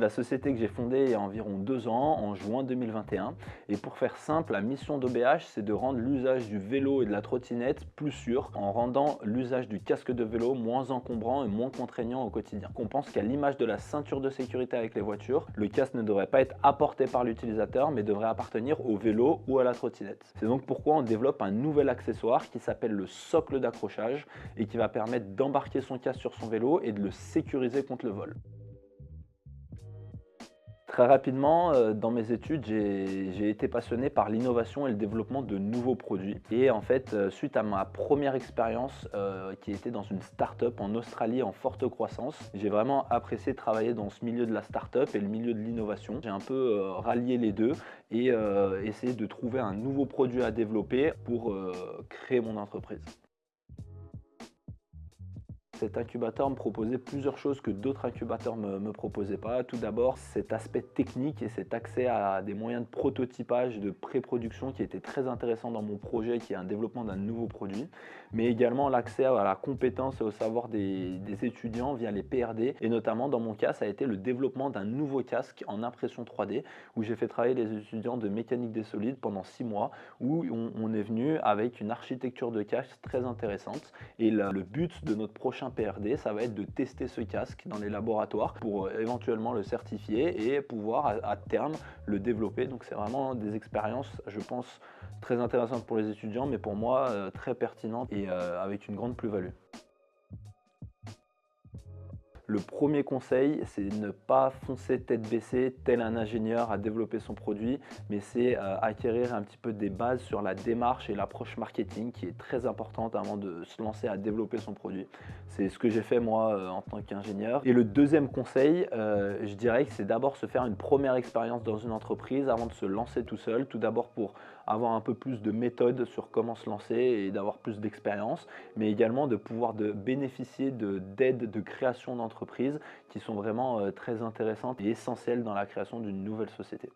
c'est la société que j'ai fondée il y a environ 2 ans, en juin 2021. Et pour faire simple, la mission d'OBH, c'est de rendre l'usage du vélo et de la trottinette plus sûr en rendant l'usage du casque de vélo moins encombrant et moins contraignant au quotidien. On pense qu'à l'image de la ceinture de sécurité avec les voitures, le casque ne devrait pas être apporté par l'utilisateur mais devrait appartenir au vélo ou à la trottinette. C'est donc pourquoi on développe un nouvel accessoire qui s'appelle le socle d'accrochage et qui va permettre d'embarquer son casque sur son vélo et de le sécuriser contre le vol. Très rapidement, dans mes études, j'ai été passionné par l'innovation et le développement de nouveaux produits. Et en fait, suite à ma première expérience, qui était dans une start-up en Australie en forte croissance, j'ai vraiment apprécié travailler dans ce milieu de la start-up et le milieu de l'innovation. J'ai un peu, rallié les 2 et essayé de trouver un nouveau produit à développer pour, créer mon entreprise. Cet incubateur me proposait plusieurs choses que d'autres incubateurs me proposaient pas. Tout d'abord, cet aspect technique et cet accès à des moyens de prototypage, de pré-production qui était très intéressant dans mon projet, qui est un développement d'un nouveau produit, mais également l'accès à la compétence et au savoir des étudiants via les PRD. Et notamment, dans mon cas, ça a été le développement d'un nouveau casque en impression 3D, où j'ai fait travailler les étudiants de mécanique des solides pendant 6 mois, où on est venu avec une architecture de casque très intéressante. Et le but de notre prochain PRD, ça va être de tester ce casque dans les laboratoires pour éventuellement le certifier et pouvoir à terme le développer. Donc c'est vraiment des expériences, je pense, très intéressantes pour les étudiants, mais pour moi très pertinentes et avec une grande plus-value. Le premier conseil, c'est ne pas foncer tête baissée tel un ingénieur à développer son produit, mais c'est acquérir un petit peu des bases sur la démarche et l'approche marketing qui est très importante avant de se lancer à développer son produit. C'est ce que j'ai fait moi en tant qu'ingénieur. Et le deuxième conseil, je dirais que c'est d'abord se faire une première expérience dans une entreprise avant de se lancer tout seul. Tout d'abord pour avoir un peu plus de méthode sur comment se lancer et d'avoir plus d'expérience, mais également de pouvoir bénéficier d'aides de création d'entreprise qui sont vraiment très intéressantes et essentielles dans la création d'une nouvelle société.